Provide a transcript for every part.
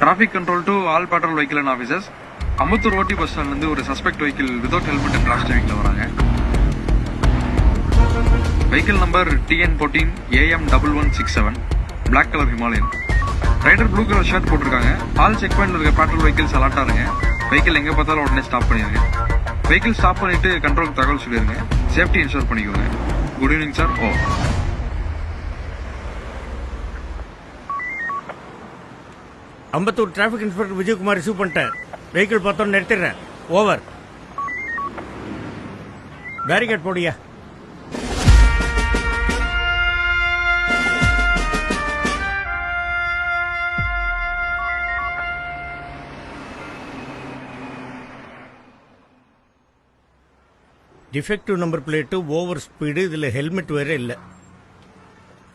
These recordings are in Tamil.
Traffic control to all patrol vehicle and officers. Ambattur ஓட்டி பஸ் ஸ்டாண்ட்லேருந்து ஒரு suspect vehicle without helmet and rash டிரைவிங்கில் வராங்க. Vehicle number TN14 AM1167 black colour Himalayan. Rider blue colour shirt போட்டிருக்காங்க. ஆல் செக் பாயிண்ட்ல இருக்க பேட்ரோல் வெஹிக்கிள்ஸ் அலர்ட்டா இருங்க. வெஹிக்கிள் எங்கே பார்த்தாலும் உடனே ஸ்டாப் பண்ணிடுங்க. வெஹிக்கிள் ஸ்டாப் பண்ணிட்டு கண்ட்ரோலுக்கு தகவல் சொல்லிடுங்க. சேஃப்டி இன்ஷூர் பண்ணிக்கோங்க. Good evening sir. Ambattur traffic inspector Vijayakumar receive பண்ணிட்டேன். வெஹிக்கிள் பார்த்தோன்னு நிறுத்திடுறேன். ஓவர். பேரிகேட் போடியா. Defective number plate, over speed, இதில் ஹெல்மெட் வேற இல்லை.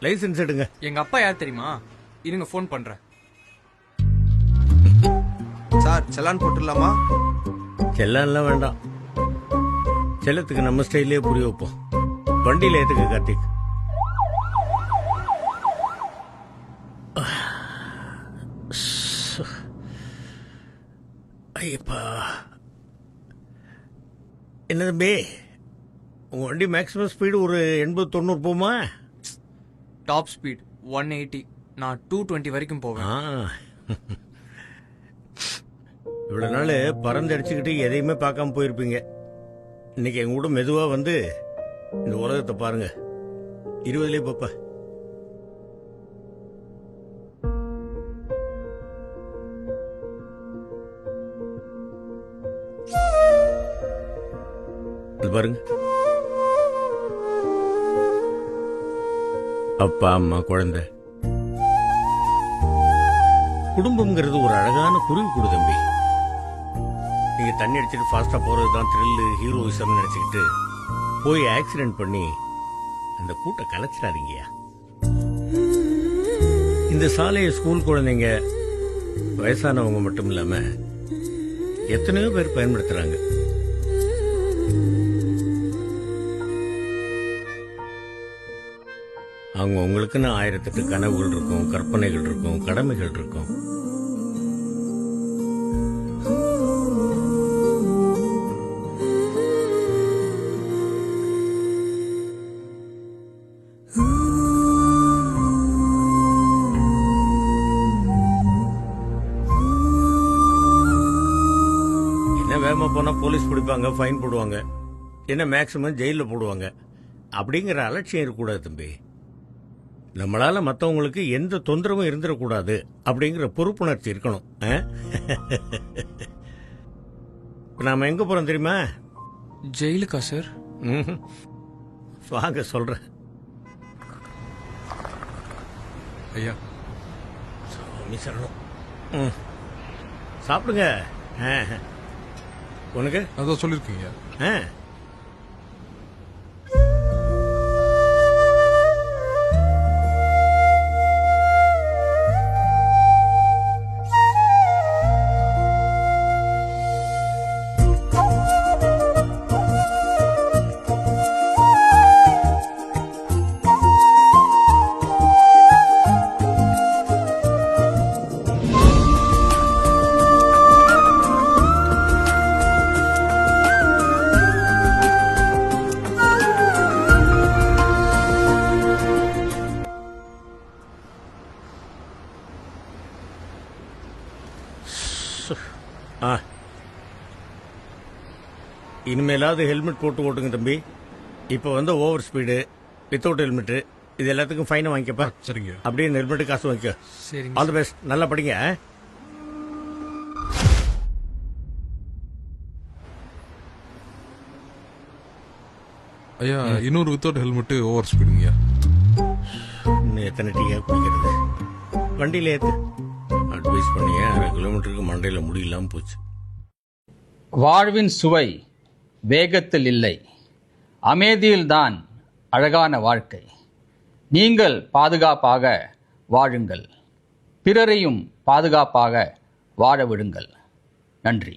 லைசன்ஸ் எடுங்க. எங்க அப்பா யார் தெரியுமா? இருங்க ஃபோன் பண்றேன். சார் செலான் போட்டுடலாமா? செல்லான்லாம் வேண்டாம். செல்லத்துக்கு நம்ம ஸ்டைலே புரிய வைப்போம். வண்டியில் ஏற்றுக்க கார்த்திக். ஐயப்பா, என்ன தம்பி, உங்கள் வண்டி மேக்ஸிமம் ஸ்பீடு ஒரு 80-90 போமா? Top speed 180. நான் 220 வரைக்கும் போவேன். இவ்வளோ நாள் பறந்து அடிச்சுக்கிட்டு எதையுமே பார்க்காம போயிருப்பீங்க. இன்னைக்கு எங்க கூட மெதுவா வந்து இந்த உலகத்தை பாருங்க. 20லயே பாப்பா. பாருங்க, அப்பா அம்மா குழந்தை. குடும்பம்ங்கிறது ஒரு அழகான குருவி கூடு தம்பி. நீங்க தண்ணி அடிச்சுட்டு ஃபாஸ்டா போறதுதான் த்ரில்லு, ஹீரோயிசம் நினைச்சுக்கிட்டு போய் ஆக்சிடென்ட் பண்ணி அந்த கூட்ட கலைச்சிடாதீங்கயா. இந்த சாலையை ஸ்கூல் குழந்தைங்க, வயசானவங்க மட்டும் இல்லாம எத்தனையோ பேர் பயன்படுத்துறாங்க. அவங்க உங்களுக்குன்னு 1008 கனவுகள் இருக்கும், கற்பனைகள் இருக்கும், கடமைகள் இருக்கும். என்ன வேகமா போனா போலீஸ் பிடிப்பாங்க, ஃபைன் போடுவாங்க, என்ன மேக்சிமம் ஜெயிலில் போடுவாங்க. அப்படிங்கிற அலட்சியம் இருக்கக்கூடாது தம்பி. நம்மளால மற்றவங்களுக்கு எந்த தொந்தரவும் இருந்துடக்கூடாது அப்படிங்கிற பொறுப்புணர்ச்சி இருக்கணும். நாம எங்க போறோம் தெரியுமா? ஜெயிலுக்கா சார்? வாங்க சொல்றேன். ஐயா சாமி சரணம். சாப்பிடுங்க. உனக்கு அதான் சொல்லியிருக்கீங்க. இனிமேலாவது ஹெல்மெட் போட்டு ஓட்டுங்க தம்பி. இப்போ வந்து ஓவர் ஸ்பீடு, வித்தவுட் ஹெல்மெட், இது எல்லாத்துக்கும் ஃபைனை வாங்கிக்கப்பா. சரிங்க. அப்படியே ஹெல்மெட்டு காசு வாங்கிக்க. சரிங்க. All the best. நல்லா படிங்க. ஐயா இன்னொரு வித்தவுட் ஹெல்மெட் ஓவர் ஸ்பீடுங்கய்யா. இன்னும் எத்தனை டீயா குடிக்கிறது? வண்டியில் ஏற்று அட்வைஸ் பண்ணிய 1/2 கிலோமீட்டருக்கு மண்டையில் முடியலாமல் போச்சு. வாழ்வின் சுவை வேகத்தில் இல்லை, அமைதியில்தான் அழகான வாழ்க்கை. நீங்கள் பாதுகாப்பாக வாழுங்கள், பிறரையும் பாதுகாப்பாக வாழ விடுங்கள். நன்றி.